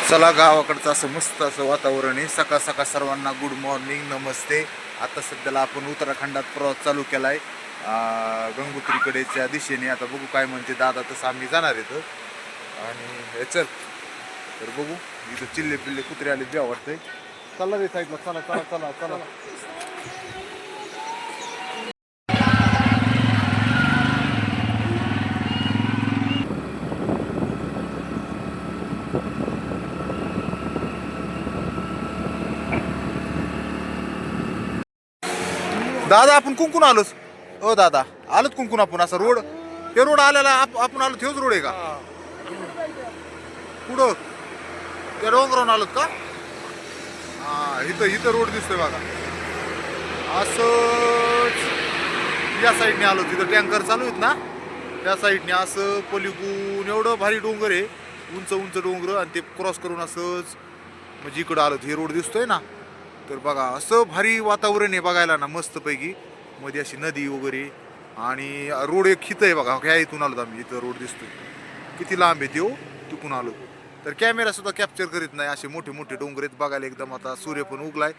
चला गावाकडचं असं मस्त असं वातावरण आहे. सकाळ सकाळ सर्वांना गुड मॉर्निंग, नमस्ते. आता सध्याला आपण उत्तराखंडात प्रवास चालू केला आहे गंगोत्रीकडेच्या दिशेने. आता बघू काय म्हणते दादा, तसं आम्ही जाणार येतं. आणि चल तर बघू, इथं चिल्ले पिल्ले कुत्रे आले बी आवडतंय. चला रे साईडला, चला चला चला चला. दादा आपण कुंकून आलोच. ओ दादा आलोच कुंकून आपण. असा रोड, ते रोड आलेला आपण आलो, तेच रोड आहे का? पुढं त्या डोंगरावरून आलोत का? हा, इथं इथं रोड दिसतोय बघा. असं या साईडने आलो, तिथं टँकर चालू आहेत ना, त्या साईडने असं पलीकडून एवढं भारी डोंगर आहे, उंच उंच डोंगर, आणि ते क्रॉस करून असंच म्हणजे इकडं आलो. हे रोड दिसतोय ना, तर बघा असं भारी वातावरण आहे बघायला ना, मस्तपैकी. मध्ये अशी नदी वगैरे, आणि रोड एक हित आहे बघा. ह्या इथून आलो आम्ही, इथं रोड दिसतोय किती लांब आहे तो, तिकून आलो. तर कॅमेरा सुद्धा कॅप्चर करीत नाही, असे मोठे मोठे डोंगर आहेत बघायला एकदम. आता सूर्य पण उगलाय.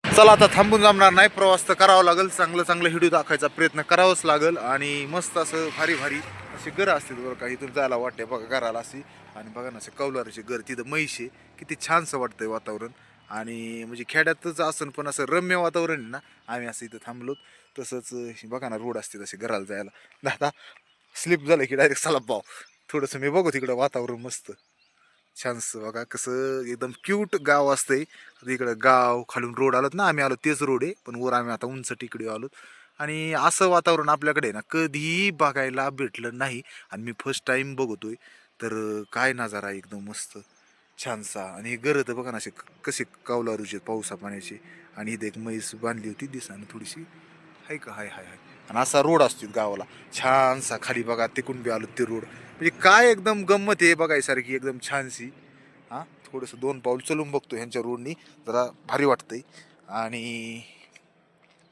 चला आता थांबून जमणार नाही, प्रवास तर करावा लागेल. चांगलं चांगलं व्हिडिओ दाखवायचा प्रयत्न करावाच लागेल. आणि मस्त असं भारी भारी असे घरं असतील बरं का, इथून जायला वाटते बघा घराला अशी. आणि बघा ना, असे कौलाराचे घर, तिथं म्हैस आहे, किती छानसं वाटतंय वातावरण. आणि म्हणजे खेड्यातच असून पण असं रम्य वातावरण आहे ना. आम्ही असं इथं थांबलो. तसंच बघा ना, रोड असते तसे घराला जायला. दादा स्लिप झालं की डायरेक्ट चला पाव. थोडंसं मी बघू तिकडं वातावरण मस्त छानसं बघा, कसं एकदम क्यूट गाव असतंय. इकडं गाव खालून रोड आलोत ना, आम्ही आलो तेच रोड आहे, पण वर आम्ही आता उंच टिकडे आलोत. आणि असं वातावरण आपल्याकडे ना कधीही बघायला भेटलं नाही. आणि मी फर्स्ट टाइम बघतोय. तर काय नजारा आहे एकदम मस्त छानसा. आणि हे घरं तर बघा ना, असे कसे कौलारूचे पावसा पाण्याचे. आणि इथे एक म्हैस बांधली होती दिसानं थोडीशी, हाय का, हाय हाय हाय. आणि असा रोड असतो गावाला छानसा. खाली बघा तिकून बी आलो ते रोड, म्हणजे काय एकदम गंमत आहे बघायसारखी एकदम छानशी. हा, थोडंसं दोन पाऊल चलून बघतो ह्यांच्या रोडनी, जरा भारी वाटतंय. आणि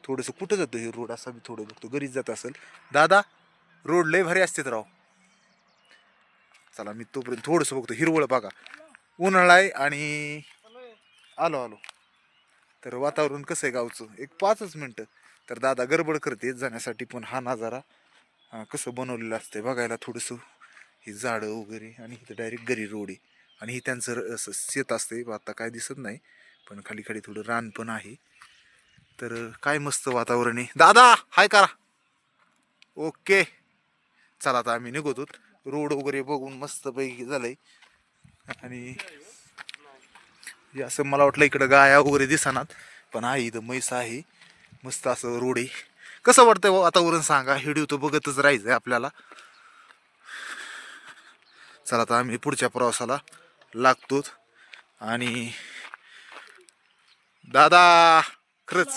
थोडंसं कुठं जातो हे रोड, असा बी थोडं बघतो, घरीच जात असेल. दादा रोड लय भारी असतेत राव. चला मी तोपर्यंत थोडंसं बघतो. हिरवळ बघा, उन्हाळा आहे आणि आलो आलो. तर वातावरण कसं आहे गावचं, एक 5च मिनटं. तर दादा गडबड करते जाण्यासाठी, पण हा नजारा कसं बनवलेलं असतंय बघायला. थोडंसं ही झाडं वगैरे, आणि इथं डायरेक्ट घरी रोड आहे. आणि ही त्यांचं असं शेत असते, आता काय दिसत नाही, पण खाली खाली थोडं रान पण आहे. तर काय मस्त वातावरण आहे. दादा हाय करा. ओके, चला आता आम्ही निघतो. रोड वगैरे बघून मस्त पैकी झालंय. आणि असं मला वाटलं इकडं गाया वगैरे दिसणार, पण आहे इथं म्हैस आहे. मस्त असं रोड आहे. कसं वाटतंय वातावरण सांगा, व्हिडिओ तर बघतच राहायचंय आपल्याला. चला आता आम्ही पुढच्या प्रवासाला लागतोच. आणि दादा खरंच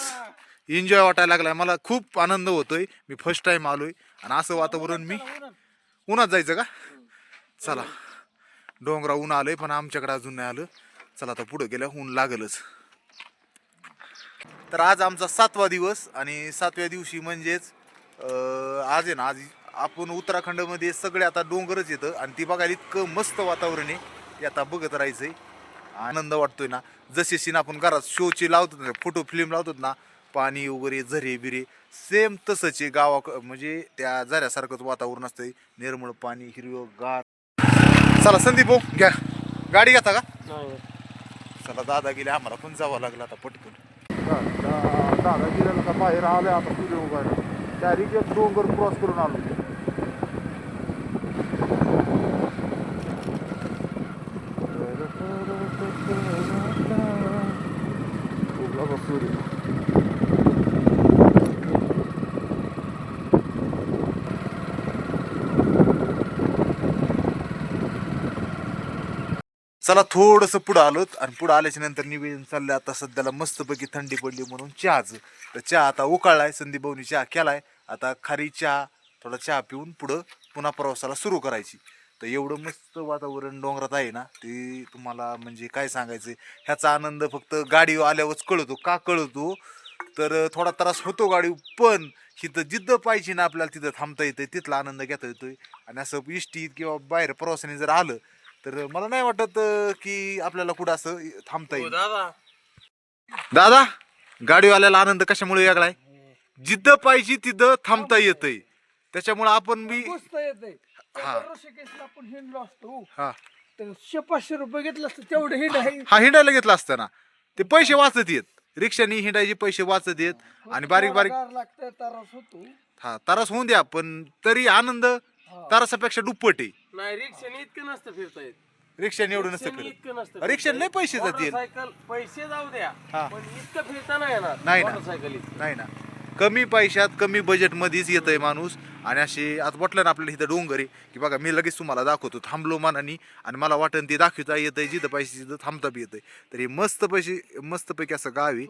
एन्जॉय वाटायला लागलाय मला, खूप आनंद होतोय. मी फर्स्ट टाइम आलोय आणि असं वातावरण मी उन्हात जायचं का. चला, डोंगरा ऊन आलंय, पण आमच्याकडे अजून नाही आलं. चला आता पुढे गेल्या ऊन लागलच. तर आज आमचा 7वा दिवस, आणि 7व्या दिवशी म्हणजेच आज आहे ना, आज आपण उत्तराखंडमध्ये सगळे आता डोंगरच येतं, आणि ती बघायला इतकं मस्त वातावरण आहे. ते आता बघत राहायचंय, आनंद वाटतोय ना. जसे सीन आपण घरात शोचे लावतो ना, फोटो फिल्म लावतो ना, पाणी वगैरे झरे बिरे, सेम तसंच आहे गावा, म्हणजे त्या झऱ्यासारखंच वातावरण असतंय. निर्मळ पाणी, हिरवं गार. चला संदीप भाऊ घ्या, गाडी घेता का? चला दादा गेले, आम्हाला पण जावं लागलं आता पटकन. दादा गेलेलं का बाहेर आलं, आता सूर्य उगायला. डायरेक्ट एक डोंगर क्रॉस करून आलो. उगला सूर्य. चला थोडंसं पुढं आलोत, आणि पुढं आल्याच्या नंतर निवेदन चाललंय. आता सध्याला मस्तपैकी थंडी पडली म्हणून चहाचं. तर चहा आता उकाळलाय, संदीप भाऊनी चहा केलाय. आता खारी चहा, थोडा चहा पिऊन पुढं पुन्हा प्रवासाला सुरू करायची. तर एवढं मस्त वातावरण डोंगरात आहे ना, ते तुम्हाला म्हणजे काय सांगायचं. ह्याचा आनंद फक्त गाडी आल्यावरच कळतो. का कळतो तर थोडा त्रास होतो गाडी, पण तिथं जिद्द पाहिजे ना आपल्याला, तिथं थांबता येतं, तिथला आनंद घेता येतोय. आणि असं इष्टीत किंवा बाहेर प्रवासाने जर आलं, तर मला नाही वाटत की आपल्याला कुठं असं थांबता हो येईल. दादा दादा गाडीवाल्याला आनंद कशामुळे वेगळाय, जिथं पाहिजे तिथं थांबता येतंय. त्याच्यामुळे आपण बी पुसता येते. हा. ऋषिकेशला आपण हिंडलो असतो हा तर 100-500 रुपये घेतलं असतं तेवढं हिंड आहे. हा हिंडायला घेतला असता ना, ते पैसे वाचत येत, रिक्षानी हिंडायचे पैसे वाचत येत. आणि बारीक बारीक गार लागतं त्रास होतो. हा तारास होऊन द्या, पण तरी आनंद तारासापेक्षा दुप्पट आहे. नाही रिक्षाने इतकं नसतं फिरता येत. रिक्षाने एवढं नसतं रिक्षाने इतकं फिरत, नसतं रिक्षाने लय पैसे जातील. मोटरसायकल पैसे जाऊ द्या हा. पण इतकं फिरता नाही येणार नाही ना. मोटरसायकल इतकं. नाही ना, कमी पैशात कमी बजेट मध्येच येतंय माणूस. आणि असे आता वाटलं ना आपल्याला इथं डोंगर आहे की बघा, मी लगेच तुम्हाला दाखवतो थांबलो मनानी, आणि मला वाटन ते दाखवता येतंय, जिथं पैसे तिथं थांबता बी येतंय. तर हे मस्तपैकी असं गाव आहे.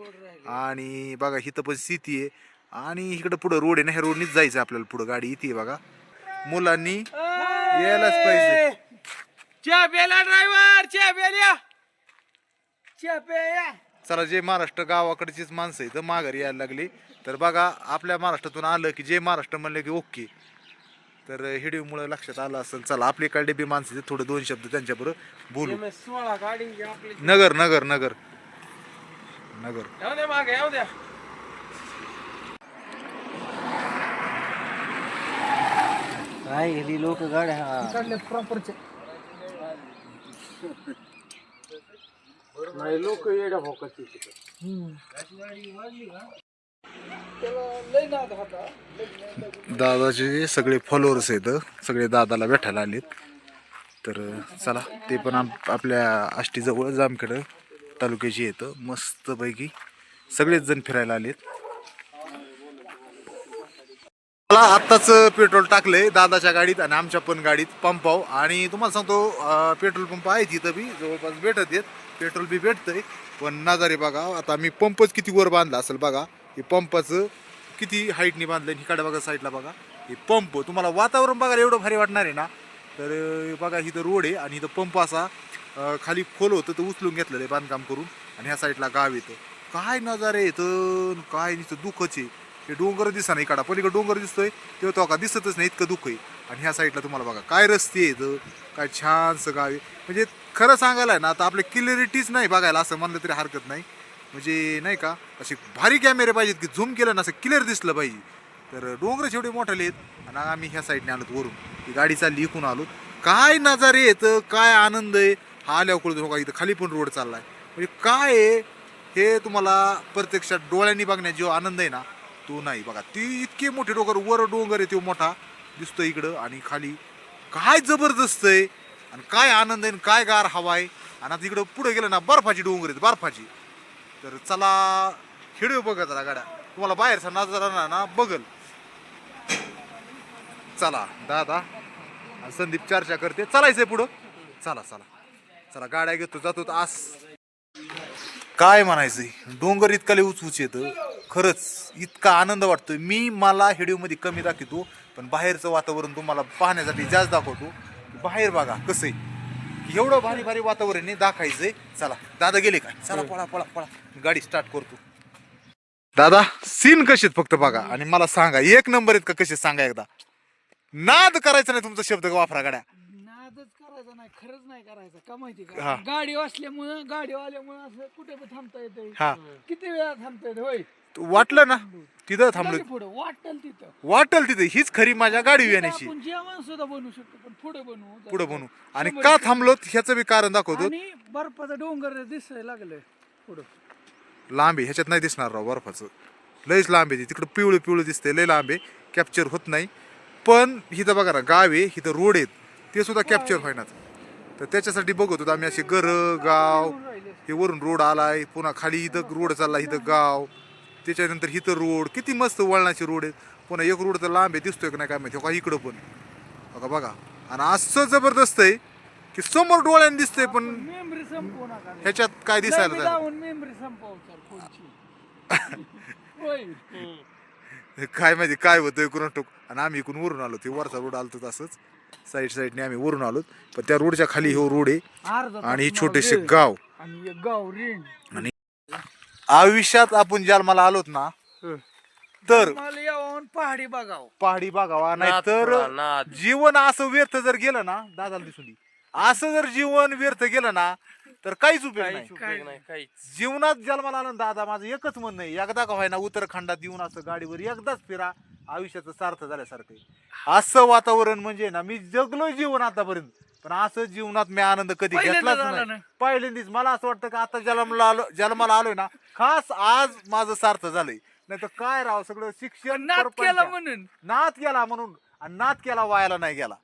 आणि बघा इथं पण शेती आहे, आणि इकडं पुढं रोड आहे ना, ह्या रोडनीच जायचं आपल्याला. पुढं गाडी येते बघा, मुलांनी यायलाच पाहिजे. चहा प्यायला ड्रायव्हर, चहा प्यायला. चहा प्या. चला, जे महाराष्ट्र गावाकडचीच माणसं इथं माघारी यायला लागली. तर बघा आपल्या महाराष्ट्रातून आलं की जे महाराष्ट्र म्हणलं की ओके. तर हिडिओमुळे लक्षात आलं असेल. चला, आपली इकडे बी माणसं आहेत, थोडे दोन शब्द त्यांच्याबरोबर बोलू. MS-16 गाडी आपली. नगर नगर नगर नगर येऊ द्या मागे, येऊ द्या. काय गेली लोक गाड्या काढले प्रॉपरचे. नाही लोक येड्या भोकाची त्याला लय नाद होता. दादाचे सगळे फॉलोअर्स आहेत, सगळे दादाला भेटायला आलेत. तर चला, ते पण आपल्या आष्टीजवळ जामखेड तालुक्याची येतं. मस्तपैकी सगळेच जण फिरायला आलेत. मला आत्ताच पेट्रोल टाकलंय दादाच्या गाडीत आणि आमच्या पण गाडीत पंपाव. आणि तुम्हाला सांगतो पेट्रोल पंप आहे तिथं बी जवळपास भेटत येत, पेट्रोल बी भेटतंय. पण नजारे बघा, आता मी पंपच किती वर बांधला असेल बघा. हे पंपाचं किती हाईटनी बांधलं. इकडे बघा साईडला बघा हे पंप. तुम्हाला वातावरण बघायला एवढं भारी वाटणार आहे ना. तर बघा इथं रोड आहे आणि इथं पंप असा खाली खोल होतं, तर उचलून घेतलेलं आहे बांधकाम करून. आणि ह्या साईडला गाव येतं. काय नजारे येतं, काय नुसतं दुःखच आहे. हे डोंगर दिसा नाही, इकडा पलीकडे डोंगर दिसतोय तेव्हा तो का दिसतच नाही, इतकं दुःख आहे. आणि ह्या साईडला तुम्हाला बघा काय रस्ते आहेत, काय छानसं गाव आहे. म्हणजे खरं सांगायला आहे ना, आता आपल्या क्लिअरिटीच नाही बघायला असं म्हणलं तरी हरकत नाही. म्हणजे नाही का, असे भारी कॅमेरे पाहिजेत की झूम केलं ना असं क्लिअर दिसलं पाहिजे. तर डोंगर एवढे मोठाले आहेत. आणि आम्ही ह्या साईडने आलोत वरून, ही गाडी चालली इकून आलोत. काय नजारे येतं, काय आनंद आहे. हा आल्यावर कळतो बघा, इथं खाली पण रोड चाललाय. म्हणजे काय आहे हे तुम्हाला प्रत्यक्षात डोळ्यांनी बघण्यात जो आनंद आहे ना, तो नाही बघा. ती इतके मोठे डोंगर, वर डोंगर आहे तो मोठा दिसतो इकडं, आणि खाली काय जबरदस्त आहे. आणि काय आनंद आहे, काय गार हवा आहे. आणि आता इकडं पुढे गेलं ना बर्फाची डोंगर आहेत, बर्फाची. तर चला हिडिओ बघत राहा गाड्या, तुम्हाला बाहेरचा नजारा ना बघल. चला दादा आणि संदीप चर्चा करते, चालायचंय पुढं. चला चला चला, गाड्या घेतो जातो. आस काय म्हणायचंय, डोंगर इतका लय उच येतं. खरंच इतका आनंद वाटतोय. मला व्हिडिओमध्ये कमी दाखवतो, पण बाहेरचं वातावरण तुम्हाला पाहण्यासाठी जास्त दाखवतो. बाहेर बघा कसं आहे, एवढं भारी भारी वातावरण आहे, दाखायचंय. चला दादा गेले काय, चला पळा पळा पळा, गाडी स्टार्ट करतो. दादा सीन कसे फक्त बघा आणि मला सांगा, एक नंबर आहेत का कसे, सांगा एकदा. नाद करायचं नाही तुमचा शब्द वापरा गाड्या. नादच करायचा नाही, खरंच नाही करायचं. का माहिती हा. का, गाडी असल्यामुळं, गाडी आल्यामुळं असं कुठे पण थांबता येते. हा, किती वेळा थांबता येते होय. वाटलं ना तिथं थांबलो, पुढे वाटल तिथं, वाटल तिथे. हीच खरी माझ्या गाडी येण्याची. आपण जेवण सुद्धा बनवू शकतो, पण पुढे बनवू. पुढे बनू. आणि का थांबलो ह्याचं बी कारण दाखवतो. आणि बर्फाचा डोंगर दिसायला लागले पुढं. लांब आहे, ह्याच्यात नाही दिसणार राव बर्फाचं. लयच लांब आहे, तिकडं पिवळं पिवळं दिसतंय, लय लांब आहे, कॅप्चर होत नाही. पण इथं बघा ना गाव आहे, इथं रोड आहेत, ते सुद्धा कॅप्चर व्हायनात. तर त्याच्यासाठी बघत होतो आम्ही असे गाव. हे वरून रोड आलाय, पुन्हा खाली इथं रोड चालला, इथं गाव, त्याच्यानंतर इथं रोड. किती मस्त वळणाचे रोड आहेत. पुन्हा एक रोड तर लांब आहे, दिसतोय का नाही काय माहिती. का इकडं पण बघा बघा. आणि असं जबरदस्त आहे की समोर डोळ्याने दिसतंय, पण मेमरी संपवू नका. ह्याच्यात काय दिसायला जाऊन मेमरी संपव काय माहिती काय होतंय कुणा टोक. आणि आम्ही इकडून वरून आलो, ते वरचा रोड आलतो तसंच साईडने आम्ही वरून आलो. पण त्या रोडच्या खाली हो रोड आहे आणि हे छोटेसे गाव. आणि गाव रेंज. आणि आयुष्यात आपण जन्माला आलोत ना, तर मला यावं पहाडी बघावं. पहाडी बघावा, नाही नाद तर पुरा, नाद. जीवन असं व्यर्थ जर गेलं ना, दादाला दिसून दे, असं जर जीवन व्यर्थ गेलं ना तर काहीच उपयोग नाही. काहीच उपयोग नाही काहीच. जीवनात जन्माला आनंद दादा माझं एकच म्हणणं आहे, एकदा का व्हायना उत्तराखंडात येऊन असं गाडीवर एकदाच फिरा, आयुष्याचं सार्थ झाल्यासारखं आहे. असं वातावरण म्हणजे ना, मी जगलोय जीवन आतापर्यंत, पण असं जीवनात मी आनंद कधी पहिल्यांदा घेतलाच झाला नाही. ना. पहिल्यांदाच मला असं वाटतं की आता जन्माला आलोय ना, खास आज माझं सार्थ झालंय. नाही तर काय राव, सगळं शिक्षण नाद केला परपंच. म्हणून. नाद केला म्हणून, आणि नाद केला वायाला नाही गेला.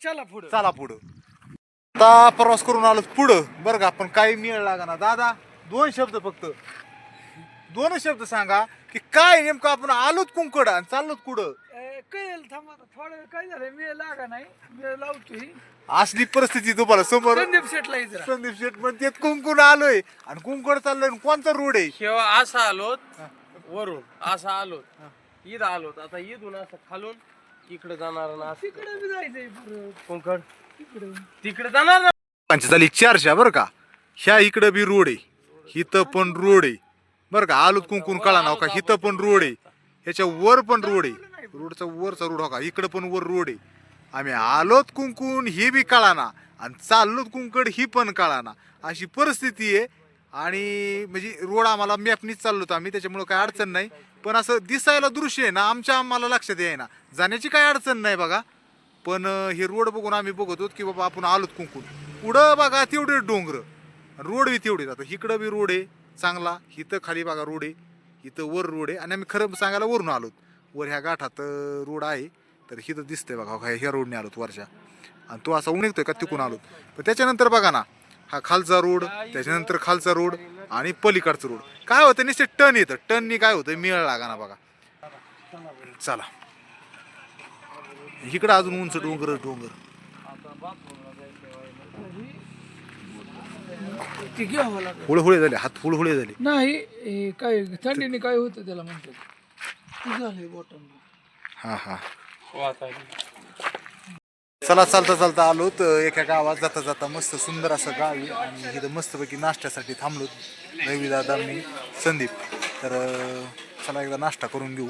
चला पुढे. चला पुढं. आता प्रवास करून आलो पुढं बरं का, पण काही मिळ लागा ना दादा. दोन शब्द फक्त, दोन शब्द सांगा की काय नेमकं आपण आलोत कुंकड आणि चाललोत कुठं. कळेल थांबा आता. थोडं वेळ काय झालं, मी लागा नाही, मी लावतोय. असली परिस्थिती तुम्हाला समोर. संदीप शेटला इजरा. संदीप शेठ म्हणते कुंकुड आलोय आणि कुंकड चाललोय आणि कोणता रोड आहे. शेवा असा आलोत वरून, असा आलोत ईद आलोत. आता ईदून असं खालून इकडे जाणार ना, तिकडे बी जायचंय परत. कोंकण तिकडे तिकडे जाणार ना. झाली चर्चा बरं का. ह्या इकडं बी रोड आहे, हिथं पण रोड आहे बरं का. आलोत कुंकून कळा नाव का, हिथं पण रोड आहे, ह्याच्या वर पण रोड आहे. रोडचा वरचा रोड हो का, इकडं पण वर रोड आहे. आम्ही आलोत कुंकून ही बी कळाना आणि चाललोत कुंकड ही पण कळाना, अशी परिस्थिती आहे. आणि म्हणजे रोड आम्हाला मॅपनीच चाललोत आम्ही, त्याच्यामुळं काही अडचण नाही. पण असं दिसायला दृश्य आहे ना, आम्हाला लक्षात येईना. जाण्याची काही अडचण नाही बघा, पण हे रोड बघून आम्ही बघत होतो की बाबा आपण आलोत कुंकून. पुढं बघा तेवढे डोंगर, रोड बी तेवढे. आता इकडं बी रोड आहे चांगला, इथं खाली बघा रोड आहे, इथं वर रोड आहे. आणि आम्ही खरं सांगायला वरून आलोत. वर ह्या गाठात रोड आहे, तर इथं दिसतंय बघा ह्या रोडने आलोत वरच्या. आणि तो असा निघतोय का तिकून आलोत. पण त्याच्यानंतर बघा ना, हा खालचा रोड, त्याच्यानंतर खालचा रोड आणि पलीकडचा रोड. काय होतं नुसते टन येतं, टननी काय होतं मिळ लागा ना बघा. चला इकडं अजून उंच डोंगर डोंगर. ती घ्यावं लागेल. हुळहुळे झाले, हात हुळहुळे झाले. नाही काय थंडीने काय होतं त्याला म्हणतात, ते झालंय बोटांना. हा हा. वातावरण चला चालता चालता आलो तर एका गावात जाता जाता मस्त सुंदर असं गाव आहे. आणि इथं मस्तपैकी नाश्त्यासाठी थांबलो रविदादा मी संदीप. तर चला एकदा नाश्ता करून घेऊ.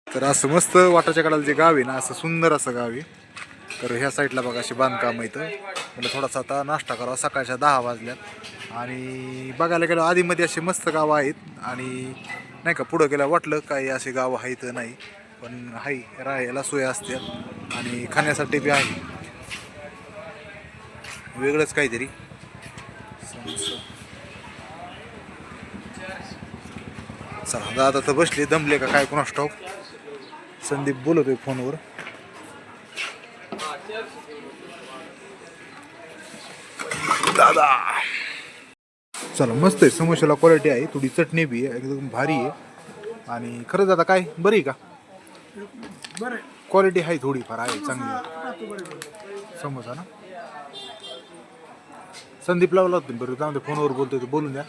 तर असं मस्त वाटाच्या कडाला जे गाव आहे ना, असं सुंदर असं गाव आहे. तर ह्या साईडला बघा अशी बांधकाम इथं. मला थोडासा आता नाश्ता करावा, सकाळच्या 10 वाजल्यात. आणि बघायला गेलं आधीमध्ये असे मस्त गावं आहेत. आणि नाही का पुढं गेलं वाटलं काही असे गावं आहेत नाही, पण हाय राहायला सोय असते आणि खाण्यासाठी बी आहे वेगळंच काहीतरी. चला दादा तर बसले, दमले का काय कोणास ठाऊक. संदीप बोलतोय फोनवर. दादा चला मस्त आहे, समोशाला क्वालिटी आहे, थोडी चटणी बी आहे, एकदम भारी आहे. आणि खरंच आता काय बरी का बरं क्वालिटी आहे, थोडीफार आहे चांगली समोसा ना. संदीप लावला होता बरं, जाऊ दे फोनवर बोलतोय तर बोलून द्या.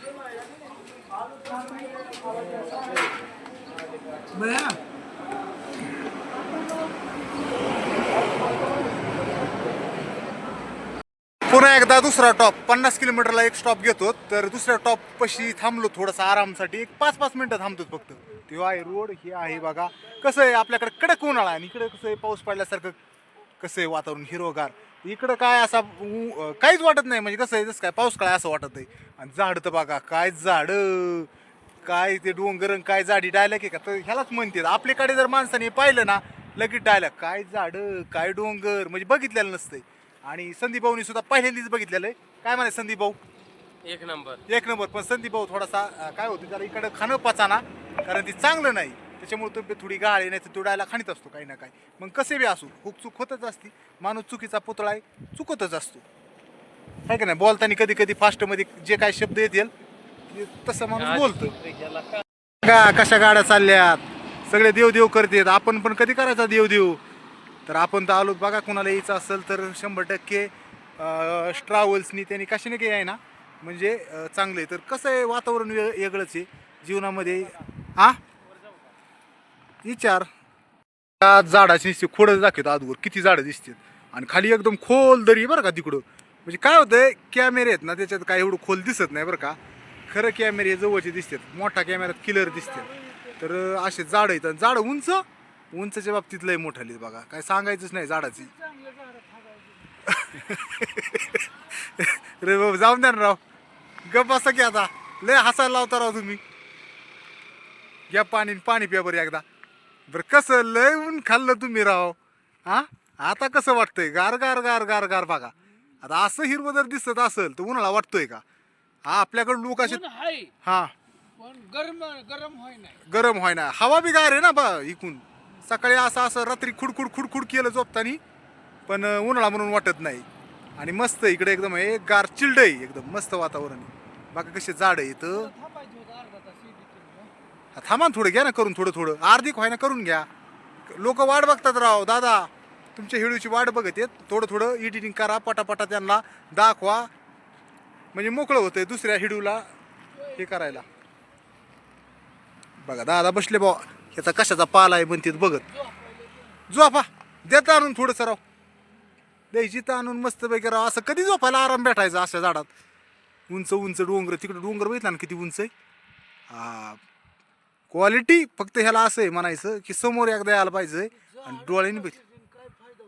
बया पुन्हा एकदा दुसरा टॉप 50 किलोमीटरला एक स्टॉप घेतो. तर दुसऱ्या टॉप पशी थांबलो थोडंसं आरामसाठी, एक 5-5 मिनिटं थांबतो फक्त. तेव्हा आहे रोड हे आहे बघा. कसं आहे आपल्याकडे कडक उन्हाळा आणि इकडे कसं आहे पाऊस पडल्यासारखं कसं आहे वातावरण हिरवगार. इकडं काय असा काहीच वाटत नाही, म्हणजे कसं आहे जसं काय पाऊस काळ असं वाटत आहे. आणि झाड तर बघा काय झाड, काय ते डोंगर, काय झाडी डायलॉग आहे का, तर ह्यालाच म्हणते. आपल्याकडे जर माणसाने पाहिलं ना लगेच डायलॉग, काय झाड काय डोंगर, म्हणजे बघितलेलं नसतंय. आणि संदीप भाऊनी सुद्धा पहिल्यांदाच बघितलेलं आहे. काय म्हणाय संदीप भाऊ? एक नंबर. एक नंबर. पण संदीप भाऊ थोडासा काय होतं त्याला इकडं खाणं पचाना, कारण ती चांगलं नाही, त्याच्यामुळे तब्येत थोडी गाळी नाही तर तो डायला खाणीत असतो काही ना काही. मग कसे बी असू खूप चूक होतच असती, माणूस चुकीचा पुतळा आहे, चुकतच असतो आहे का नाही. बोलताना कधी कधी फास्टमध्ये जे काही शब्द येतील तसं माणूस बोलतो. कशा गाड्या चालल्यात, सगळे देवदेव करतात, आपण पण कधी करायचा देवदेव. तर आपण तर आलो बघा, कोणाला यायचं असेल तर 100% ट्रॅव्हल्सनी त्यांनी कशाने काही आहे ना, म्हणजे चांगलं आहे. तर कसं आहे वातावरण वेगळंच आहे जीवनामध्ये. हा विचार झाडाची दिसते, खोडं दाखवतो आजवर किती झाडं दिसतात आणि खाली एकदम खोल दरी बरं का तिकडं. म्हणजे काय होतंय कॅमेरे आहेत ना त्याच्यात काय एवढं खोल दिसत नाही बरं का. खरं कॅमेरे जवळचे दिसतात, मोठा कॅमेऱ्यात क्लिअर दिसतात. तर असे झाडं आहेत, झाडं उंच उंचच्या बाबतीत लय मोठाली बघा, काय सांगायचंच नाही झाडाची. रे बाबा जाऊन द्या ना राव, गप बसा की आता, लय हसायला लावता राव तुम्ही. घ्या पाणी प्या बरं एकदा. बरं कसं लय ऊन खाल्लं तुम्ही राव. हा आता कसं वाटतंय? गार गार गार गार गार बघा. आता असं हिरवं जर दिसत असेल तर उन्हाळा वाटतोय का? हा आपल्याकडे लोक असे ऊन आहे हा पण गरम गरम होय नाही. गरम व्हाय ना, हवा बी गार आहे ना बा इकून. सकाळी असं रात्री खुडखुड खुडखुड केलं झोपतानी, पण उन्हाळा म्हणून वाटत नाही. आणि मस्त इकडे एकदम हे गार चिल्ड आहे, एकदम मस्त वातावरण आहे. बाकी कसे झाड आहे इथं. थांबायचं होतं अर्धा तास इथे. थांबा ना थोडं, घ्या ना करून थोडं अर्धिक व्हायना करून घ्या. लोक वाट बघतात राव दादा, तुमच्या हिडूची वाट बघत आहेत. थोडं एडिटिंग करा, पटापटा त्यांना दाखवा, म्हणजे मोकळं होतंय दुसऱ्या हिडूला हे करायला. बघा दादा बसले बा, ह्याचा कशाचा पाला आहे म्हणतात बघत. झोपा देता आणून थोडंसं राव, द्यायची तर आणून मस्त पैकी राव. असं कधी झोपायला आराम भेटायचा अशा झाडात. उंच उंच डोंगर, तिकडे डोंगर बघितला ना किती उंच आहे. हा क्वालिटी फक्त ह्याला असं आहे म्हणायचं की समोर एकदा यायला पाहिजे आणि डोळ्याने बघ.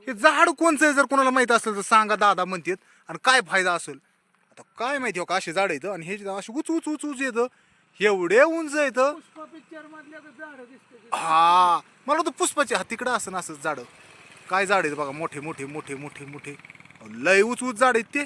हे झाड कोणचं आहे जर कोणाला माहित असेल तर सांगा दादा म्हणतात. आणि काय फायदा असेल आता काय माहिती हो का, असे झाड येतं आणि हे असे उच उच उच उच येतं, एवढे उंच येतं. पुष्पा पिक्चर मधल्या झाड दिसते. हा मला तर पुष्पाचे हा तिकडं असं ना असं झाड. काय झाड आहेत बघा, मोठे मोठे मोठे मोठे मोठे लय उच उच झाड आहेत ते.